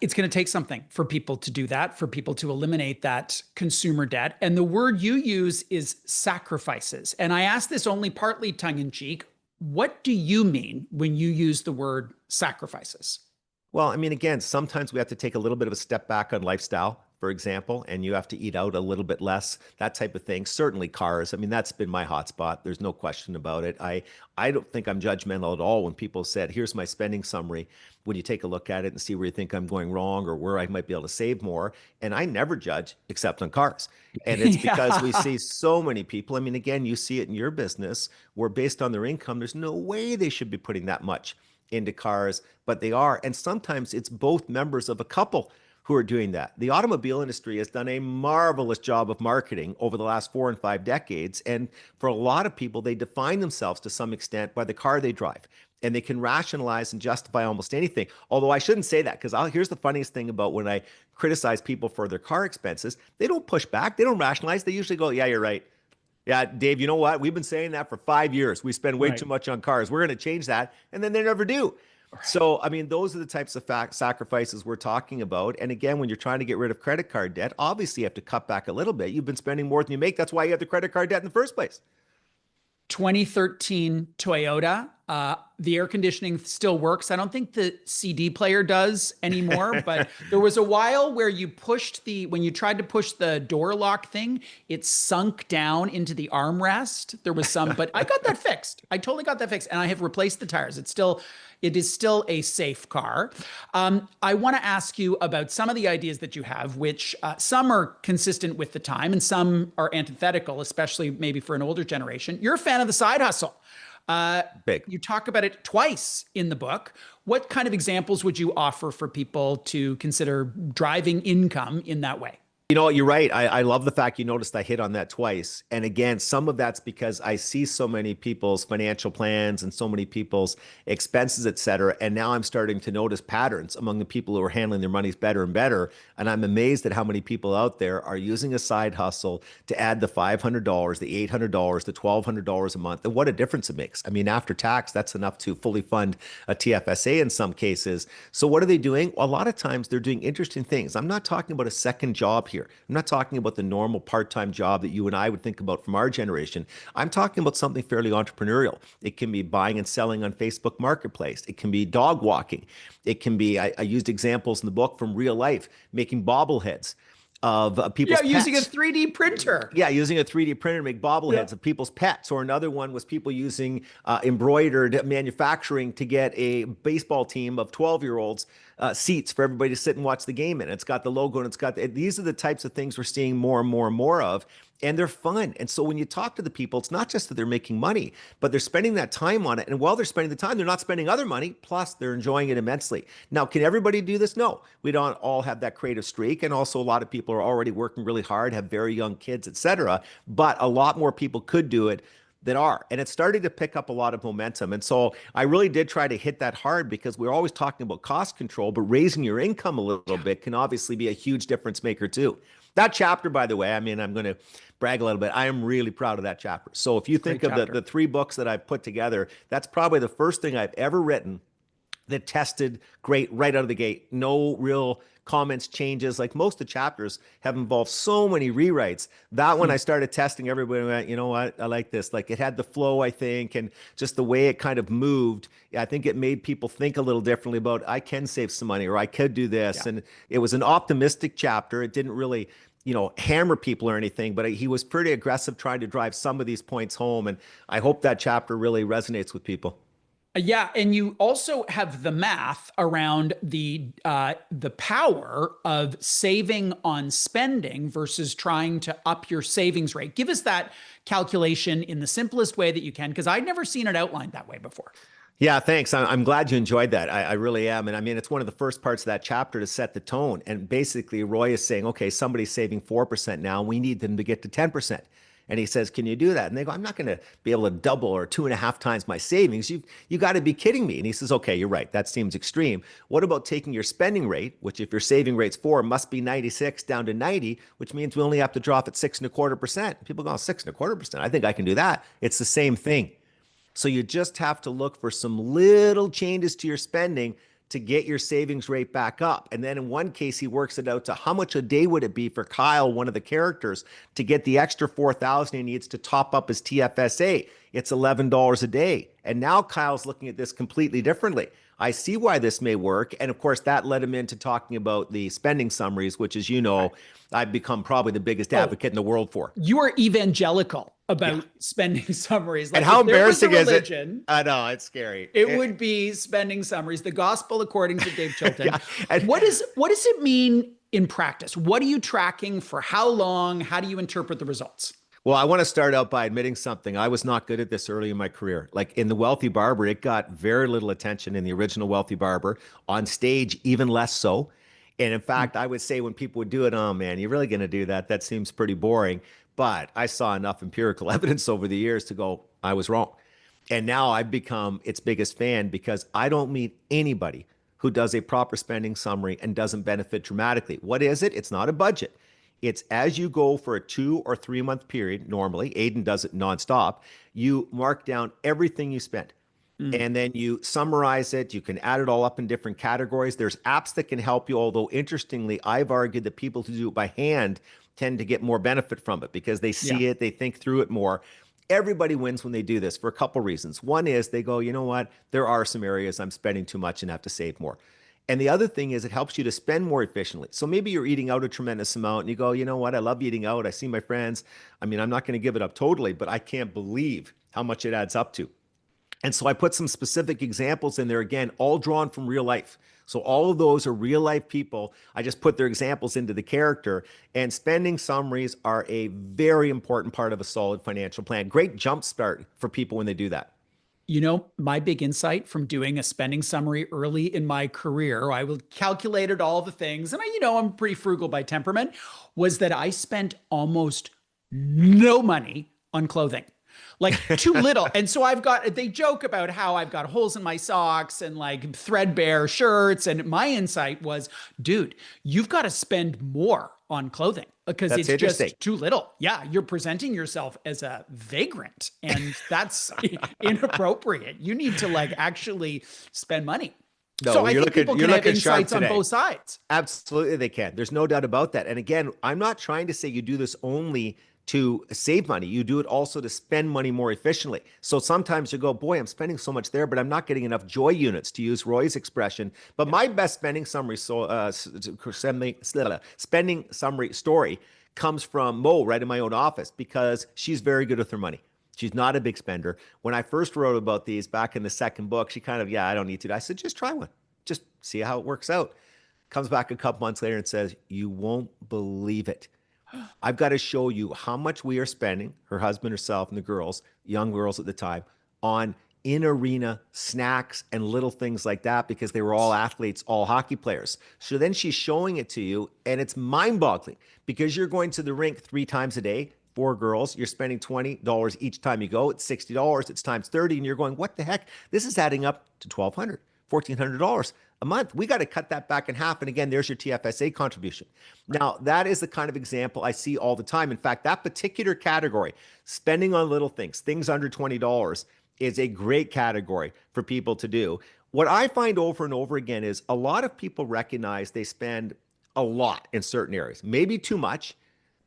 It's going to take something for people to do that, for people to eliminate that consumer debt. And the word you use is sacrifices. And I ask this only partly tongue in cheek. What do you mean when you use the word sacrifices? Well, I mean, again, sometimes we have to take a little bit of a step back on lifestyle, for example, and you have to eat out a little bit less, that type of thing. Certainly cars. I mean, that's been my hotspot. There's no question about it. I don't think I'm judgmental at all when people said, here's my spending summary. When you take a look at it and see where you think I'm going wrong or where I might be able to save more. And I never judge except on cars. And it's because we Yeah. see so many people. I mean, again, you see it in your business where based on their income, there's no way they should be putting that much into cars, but they are. And sometimes it's both members of a couple who are doing that. The automobile industry has done a marvelous job of marketing over the last 4 and 5 decades. And for a lot of people, they define themselves to some extent by the car they drive. And they can rationalize and justify almost anything. Although I shouldn't say that, because here's the funniest thing about when I criticize people for their car expenses, they don't push back. They don't rationalize. They usually go, yeah, you're right. Yeah, Dave, you know what? We've been saying that for 5 years. We spend way Right. too much on cars. We're going to change that. And then they never do. So, I mean, those are the types of sacrifices we're talking about. And again, when you're trying to get rid of credit card debt, obviously you have to cut back a little bit. You've been spending more than you make. That's why you have the credit card debt in the first place. 2013 Toyota. The air conditioning still works. I don't think the CD player does anymore, but there was a while where when you tried to push the door lock thing, it sunk down into the armrest. There was but I got that fixed. I totally got that fixed, and I have replaced the tires. It is still a safe car. I want to ask you about some of the ideas that you have, which some are consistent with the time and some are antithetical, especially maybe for an older generation. You're a fan of the side hustle. Big. You talk about it twice in the book. What kind of examples would you offer for people to consider driving income in that way? You know, you're right. I love the fact you noticed I hit on that twice. And again, some of that's because I see so many people's financial plans and so many people's expenses, et cetera. And now I'm starting to notice patterns among the people who are handling their monies better and better. And I'm amazed at how many people out there are using a side hustle to add the $500, the $800, the $1,200 a month. And what a difference it makes. I mean, after tax, that's enough to fully fund a TFSA in some cases. So what are they doing? A lot of times they're doing interesting things. I'm not talking about a second job here. I'm not talking about the normal part-time job that you and I would think about from our generation. I'm talking about something fairly entrepreneurial. It can be buying and selling on Facebook Marketplace. It can be dog walking. It can be, I used examples in the book from real life, making bobbleheads of people's pets. Using a 3D printer. Yeah, using a 3D printer to make bobbleheads of people's pets. Or another one was people using embroidered manufacturing to get a baseball team of 12-year-olds seats for everybody to sit and watch the game in. It's got the logo and it's got these are the types of things we're seeing more and more and more of. and they're fun. And so when you talk to the people, it's not just that they're making money, but they're spending that time on it. And while they're spending the time, they're not spending other money. Plus, they're enjoying it immensely. Now, can everybody do this? No, we don't all have that creative streak. And also, a lot of people are already working really hard, have very young kids, etc. But a lot more people could do it that are. And it's starting to pick up a lot of momentum. And so I really did try to hit that hard because we're always talking about cost control, but raising your income a little bit can obviously be a huge difference maker too. That chapter, by the way, I mean, I'm going to brag a little bit. I am really proud of that chapter. So if you think Great of the, chapter. the three books that I've put together, that's probably the first thing I've ever written that tested great right out of the gate. No real comments, changes. Like most of the chapters have involved so many rewrites. That one I started testing, everybody went, you know what? I like this. Like it had the flow, I think, and just the way it kind of moved. I think it made people think a little differently about I can save some money or I could do this. Yeah. And it was an optimistic chapter. It didn't really hammer people or anything, but he was pretty aggressive trying to drive some of these points home. And I hope that chapter really resonates with people. Yeah, and you also have the math around the power of saving on spending versus trying to up your savings rate. Give us that calculation in the simplest way that you can, because I'd never seen it outlined that way before. Yeah, thanks. I'm glad you enjoyed that. I really am. And I mean, it's one of the first parts of that chapter to set the tone. And basically, Roy is saying, okay, somebody's saving 4% now. We need them to get to 10%. And he says, can you do that? And they go, I'm not going to be able to double or 2.5 times my savings. You got to be kidding me. And he says, okay, you're right. That seems extreme. What about taking your spending rate, which if your saving rate's 4, must be 96 down to 90, which means we only have to drop at 6.25%. People go, 6.25%. I think I can do that. It's the same thing. So you just have to look for some little changes to your spending to get your savings rate back up. And then in one case, he works it out to how much a day would it be for Kyle, one of the characters, to get the extra 4,000 he needs to top up his TFSA. It's $11 a day. And now Kyle's looking at this completely differently. I see why this may work. And of course, that led him into talking about the spending summaries, which, as you know, I've become probably the biggest advocate in the world for. You are evangelical Yeah. about spending summaries. And Like how if there was a embarrassing is it? religion, I know, it's scary. it would be spending summaries, the gospel according to Dave Chilton. Yeah. And What does it mean in practice? What are you tracking for how long? How do you interpret the results? well, I want to start out by admitting something. I was not good at this early in my career. Like in The Wealthy Barber, it got very little attention in the original Wealthy Barber. On stage, even less so. And in fact, I would say when people would do it, oh man, you're really going to do that? That seems pretty boring. But I saw enough empirical evidence over the years to go, I was wrong. And now I've become its biggest fan because I don't meet anybody who does a proper spending summary and doesn't benefit dramatically. What is it? It's not a budget. It's as you go for a 2 or 3 month period, normally, Aiden does it nonstop, you mark down everything you spend Mm, and then you summarize it. You can add it all up in different categories. There's apps that can help you, although interestingly, I've argued that people who do it by hand tend to get more benefit from it because they yeah. see it, they think through it more. Everybody wins when they do this for a couple reasons. One is they go, you know what? There are some areas I'm spending too much and have to save more. And the other thing is it helps you to spend more efficiently. So maybe you're eating out a tremendous amount and you go, you know what? I love eating out. I see my friends. I mean, I'm not going to give it up totally, but I can't believe how much it adds up to. And so I put some specific examples in there, again, all drawn from real life. So all of those are real life people. I just put their examples into the character. And spending summaries are a very important part of a solid financial plan. Great jump start for people when they do that. You know, my big insight from doing a spending summary early in my career, I calculated all the things, and I'm pretty frugal by temperament, was that I spent almost no money on clothing. Like too little. And so they joke about how I've got holes in my socks and like threadbare shirts. And my insight was, dude, you've got to spend more on clothing because That's it's interesting. just too little. Yeah, you're presenting yourself as a vagrant, and that's inappropriate. You need to like actually spend money. So No, I think people you're can have looking sharp insights on today. both sides. Absolutely, they can. There's no doubt about that. And again, I'm not trying to say you do this only to save money. You do it also to spend money more efficiently. So sometimes you go, boy, I'm spending so much there, but I'm not getting enough joy units, to use Roy's expression. But my best spending summary, spending summary story comes from Mo right in my own office because she's very good with her money. She's not a big spender. When I first wrote about these back in the second book, she kind of, yeah, I don't need to. I said, just try one. Just see how it works out. Comes back a couple months later and says, you won't believe it. I've got to show you how much we are spending, her husband, herself, and the girls, young girls at the time, on in arena snacks and little things like that because they were all athletes, all hockey players. So then she's showing it to you, and it's mind boggling because you're going to the rink 3 times a day. 4 girls, you're spending $20 each time you go. It's $60. It's times 30, and you're going, what the heck? This is adding up to $1,200, $1,400 a month. We got to cut that back in half. And again, there's your TFSA contribution. Right. Now, that is the kind of example I see all the time. In fact, that particular category, spending on little things, things under $20, is a great category for people to do. What I find over and over again is a lot of people recognize they spend a lot in certain areas, maybe too much,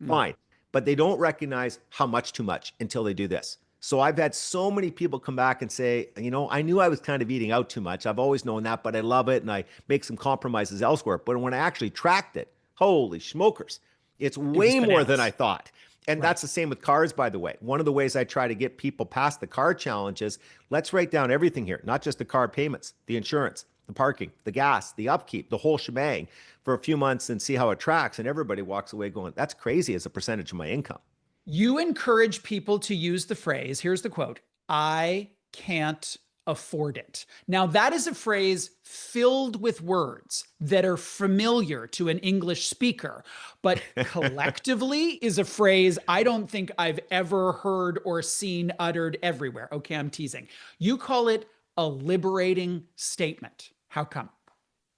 Mm. fine, but they don't recognize how much too much until they do this. So I've had so many people come back and say, I knew I was kind of eating out too much. I've always known that, but I love it and I make some compromises elsewhere. But when I actually tracked it, holy smokers, it's It was way more than bananas. I thought. And Right. that's the same with cars, by the way. One of the ways I try to get people past the car challenge is let's write down everything here, not just the car payments, the insurance, the parking, the gas, the upkeep, the whole shebang for a few months and see how it tracks. And everybody walks away going, that's crazy as a percentage of my income. You encourage people to use the phrase, here's the quote, I can't afford it. Now, that is a phrase filled with words that are familiar to an English speaker, but collectively is a phrase I don't think I've ever heard or seen uttered everywhere. Okay, I'm teasing. You call it a liberating statement. How come?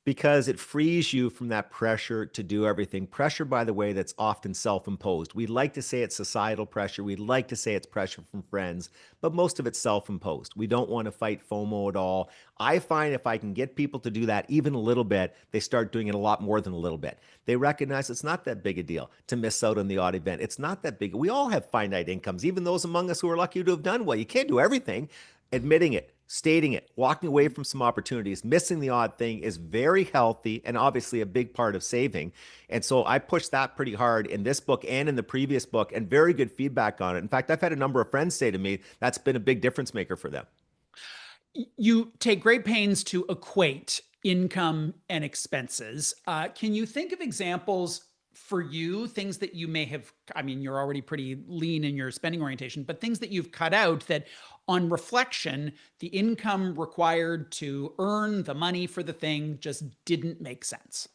Because it frees you from that pressure to do everything. Pressure, by the way, that's often self-imposed. We like to say it's societal pressure. We like to say it's pressure from friends, but most of it's self-imposed. We don't want to fight FOMO at all. I find if I can get people to do that even a little bit, they start doing it a lot more than a little bit. They recognize it's not that big a deal to miss out on the odd event. It's not that big. We all have finite incomes, even those among us who are lucky to have done well. You can't do everything. Admitting it, stating it, walking away from some opportunities, missing the odd thing is very healthy and obviously a big part of saving. And so I push that pretty hard in this book and in the previous book, and very good feedback on it. In fact, I've had a number of friends say to me that's been a big difference maker for them. You take great pains to equate income and expenses. Can you think of examples for you, things that you may have, I mean, you're already pretty lean in your spending orientation, but things that you've cut out that on reflection, the income required to earn the money for the thing just didn't make sense?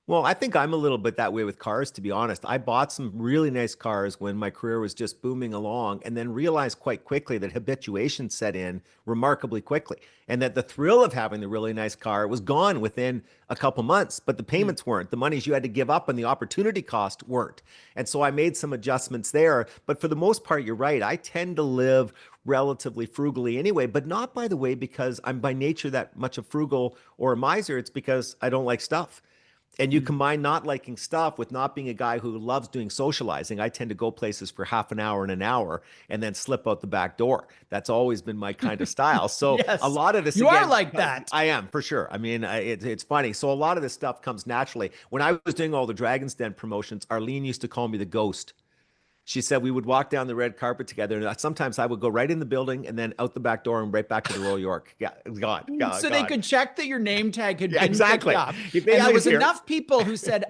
Well, I think I'm a little bit that way with cars, to be honest. I bought some really nice cars when my career was just booming along and then realized quite quickly that habituation set in remarkably quickly and that the thrill of having the really nice car was gone within a couple months, but the Mm. payments weren't. The monies you had to give up and the opportunity cost weren't. And so I made some adjustments there. But for the most part, you're right. I tend to live relatively frugally anyway, but not, by the way, because I'm by nature that much a frugal or a miser. It's because I don't like stuff. And you Mm. combine not liking stuff with not being a guy who loves doing socializing. I tend to go places for half an hour and an hour and then slip out the back door. That's always been my kind of style. So a Yes, lot of this, you are again, like that. I am for sure. I mean, it's funny. So a lot of this stuff comes naturally. When I was doing all the Dragon's Den promotions, Arlene used to call me the ghost. She said we would walk down the red carpet together, and sometimes I would go right in the building and then out the back door and right back to the Royal York. Yeah, gone, gone, So they gone. could check that your name tag had Yeah, been picked exactly. up. If And yeah, there he's was here. enough people who said,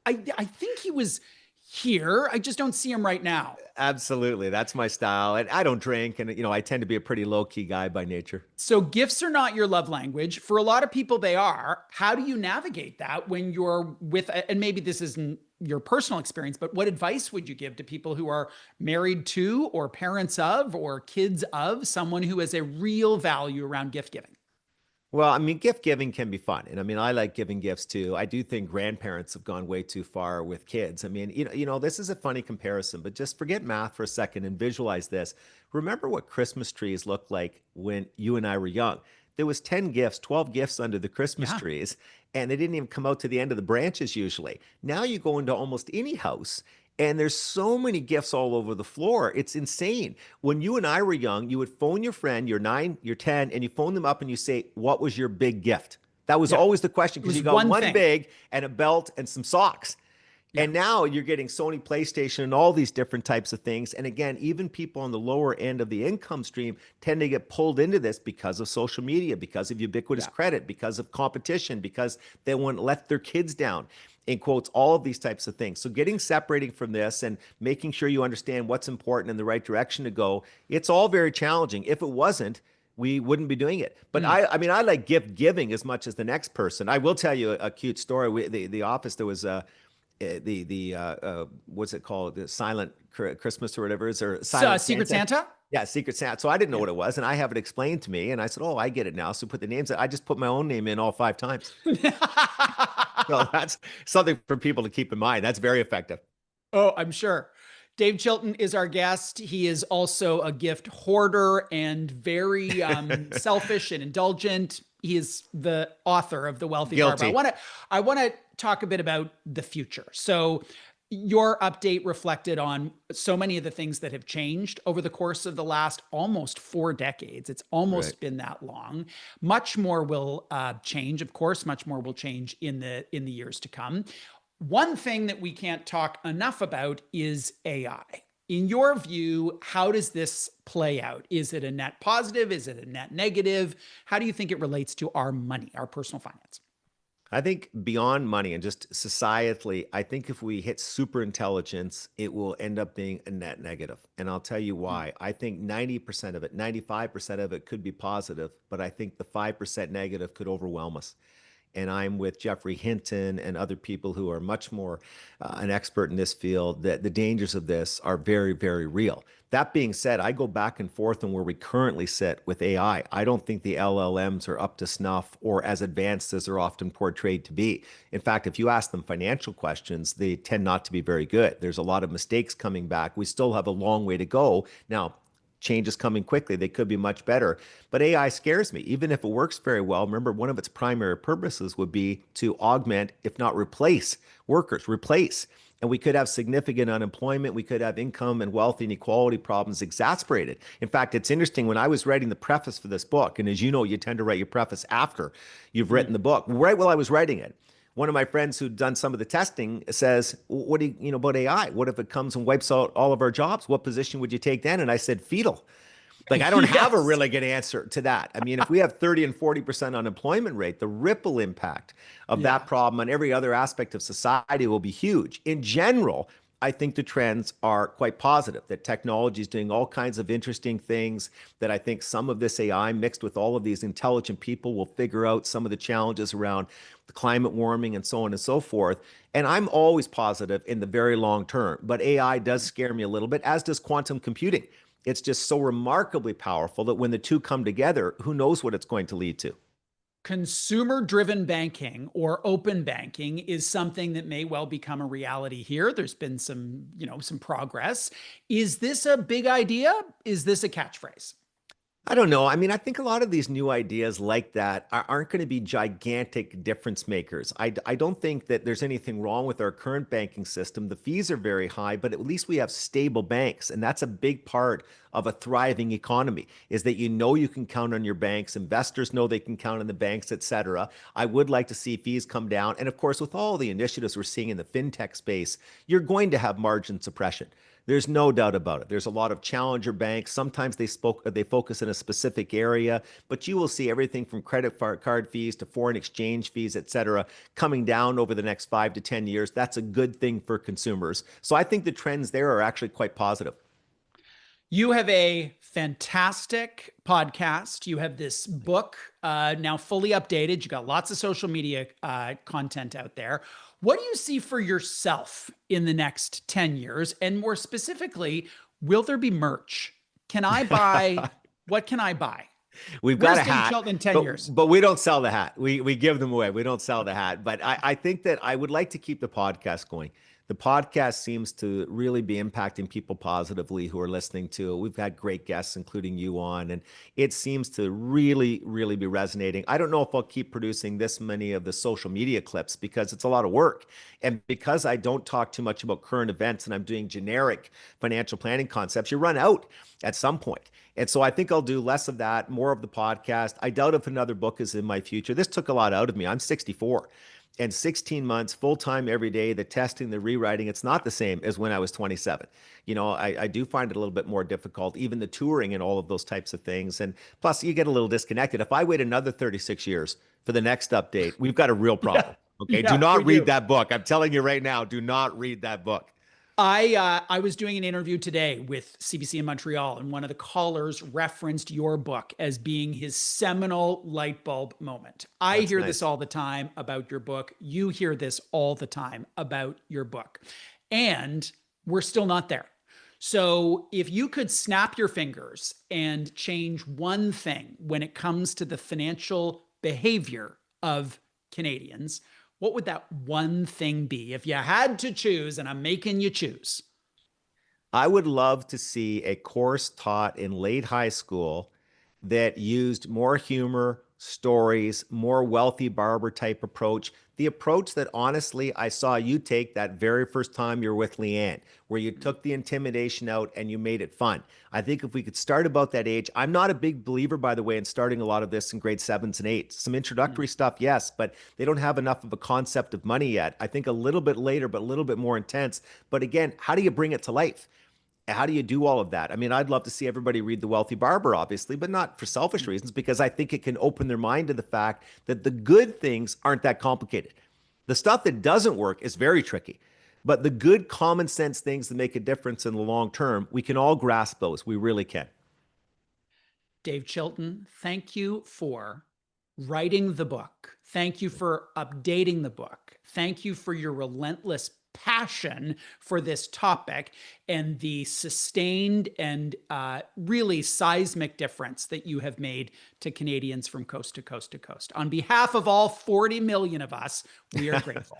I think he was here. I just don't see him right now. Absolutely. That's my style. And I don't drink. And, I tend to be a pretty low key guy by nature. So gifts are not your love language. For a lot of people, they are. How do you navigate that when you're with, and maybe this isn't your personal experience, but what advice would you give to people who are married to or parents of or kids of someone who has a real value around gift giving? Well, I mean, gift giving can be fun. And I mean, I like giving gifts too. I do think grandparents have gone way too far with kids. I mean, this is a funny comparison, but just forget math for a second and visualize this. Remember what Christmas trees looked like when you and I were young. There was 10 gifts, 12 gifts under the Christmas Yeah. trees, and they didn't even come out to the end of the branches usually. Now you go into almost any house and there's so many gifts all over the floor. It's insane. When you and I were young, you would phone your friend, you're 9, you're 10, and you phone them up and you say, what was your big gift? That was Yeah. always the question It because was you got one one thing. big and a belt and some socks. Yeah. And now you're getting Sony PlayStation and all these different types of things. And again, even people on the lower end of the income stream tend to get pulled into this because of social media, because of ubiquitous Yeah. credit, because of competition, because they won't let their kids down. In quotes, all of these types of things. So getting separating from this and making sure you understand what's important and the right direction to go, it's all very challenging. If it wasn't, we wouldn't be doing it. But Mm. I mean, I like gift giving as much as the next person. I will tell you a cute story. The office, there was what's it called, the silent Christmas or whatever it is, or So, silent Secret Santa. Santa? Yeah, Secret Santa. So I didn't know Yeah. what it was, and I have it explained to me, and I said, "Oh, I get it now." So put the names. I just put my own name in all 5 times. So that's something for people to keep in mind. That's very effective. Oh, I'm sure. Dave Chilton is our guest. He is also a gift hoarder and very selfish and indulgent. He is the author of The Wealthy Barber. Guilty. I want to talk a bit about the future. So your update reflected on so many of the things that have changed over the course of the last almost 4 decades. It's Right. almost been that long. Much more will change, of course. Much more will change in the years to come. One thing that we can't talk enough about is AI. In your view, how does this play out? Is it a net positive? Is it a net negative? How do you think it relates to our money, our personal finance? I think beyond money and just societally, I think if we hit super intelligence, it will end up being a net negative. And I'll tell you Mm. why. I think 90% of it, 95% of it could be positive, but I think the 5% negative could overwhelm us. And I'm with Jeffrey Hinton and other people who are much more an expert in this field, that the dangers of this are very, very real. That being said, I go back and forth on where we currently sit with AI. I don't think the LLMs are up to snuff or as advanced as they're often portrayed to be. In fact, if you ask them financial questions, they tend not to be very good. There's a lot of mistakes coming back. We still have a long way to go. Now, change is coming quickly. They could be much better. But AI scares me. Even if it works very well, remember, one of its primary purposes would be to augment, if not replace, workers, replace. And we could have significant unemployment. We could have income and wealth inequality problems exacerbated. In fact, it's interesting. When I was writing the preface for this book, and as you know, you tend to write your preface after you've Mm. written the book, right while I was writing it, one of my friends who'd done some of the testing says, "What do you know about AI? What if it comes and wipes out all of our jobs? What position would you take then?" And I said, "Fetal." Like, I don't have a Yes. really good answer to that. I mean, if we have 30 and 40% unemployment rate, the ripple impact of that Yeah. problem on every other aspect of society will be huge. In general, I think the trends are quite positive, that technology is doing all kinds of interesting things, that I think some of this AI mixed with all of these intelligent people will figure out some of the challenges around the climate warming and so on and so forth. And I'm always positive in the very long term, but AI does scare me a little bit, as does quantum computing. It's just so remarkably powerful that when the two come together, who knows what it's going to lead to. Consumer driven banking or open banking is something that may well become a reality here. There's been some progress. Is this a big idea? Is this a catchphrase? I don't know. I mean, I think a lot of these new ideas like that aren't going to be gigantic difference makers. I don't think that there's anything wrong with our current banking system. The fees are very high, but at least we have stable banks. And that's a big part of a thriving economy, is that you can count on your banks. Investors know they can count on the banks, et cetera. I would like to see fees come down. And of course, with all the initiatives we're seeing in the fintech space, you're going to have margin suppression. There's no doubt about it. There's a lot of challenger banks. Sometimes they focus in a specific area, but you will see everything from credit card fees to foreign exchange fees, et cetera, coming down over the next 5 to 10 years. That's a good thing for consumers. So I think the trends there are actually quite positive. You have a fantastic podcast. You have this book now fully updated. You got lots of social media content out there. What do you see for yourself in the next 10 years? And more specifically, will there be merch? Can I buy? What can I buy? We've got Where's a Dave hat, Chilton in 10 but years? we don't sell the hat. We give them away. We don't sell the hat. But I think that I would like to keep the podcast going. The podcast seems to really be impacting people positively who are listening to it. We've had great guests, including you on, and it seems to really, really be resonating. I don't know if I'll keep producing this many of the social media clips because it's a lot of work. And because I don't talk too much about current events and I'm doing generic financial planning concepts, you run out at some point. And so I think I'll do less of that, more of the podcast. I doubt if another book is in my future. This took a lot out of me. I'm 64. And 16 months full time every day, the testing, the rewriting, it's not the same as when I was 27. I do find it a little bit more difficult, even the touring and all of those types of things. And plus, you get a little disconnected. If I wait another 36 years for the next update, we've got a real Yeah. problem. Okay. Do Yeah, we not read do. that book. I'm telling you right now, do not read that book. I was doing an interview today with CBC in Montreal, and one of the callers referenced your book as being his seminal light bulb moment. I That's hear this nice. all the time about your book. You hear this all the time about your book. And we're still not there. So, if you could snap your fingers and change one thing when it comes to the financial behavior of Canadians, what would that one thing be if you had to choose? And I'm making you choose. I would love to see a course taught in late high school that used more humor, stories, more wealthy barber type approach. The approach that honestly I saw you take that very first time you're with Leanne, where you took the intimidation out and you made it fun. I think if we could start about that age, I'm not a big believer, by the way, in starting a lot of this in grade sevens and eights. Some introductory stuff, yes, but they don't have enough of a concept of money yet. I think a little bit later, but a little bit more intense. But again, how do you bring it to life? How do you do all of that? I mean, I'd love to see everybody read The Wealthy Barber, obviously, but not for selfish reasons, because I think it can open their mind to the fact that the good things aren't that complicated. The stuff that doesn't work is very tricky, but the good common sense things that make a difference in the long term, we can all grasp those. We really can. Dave Chilton, thank you for writing the book. Thank you for updating the book. Thank you for your relentless passion for this topic and the sustained and really seismic difference that you have made to Canadians from coast to coast to coast. On behalf of all 40 million of us, we are grateful.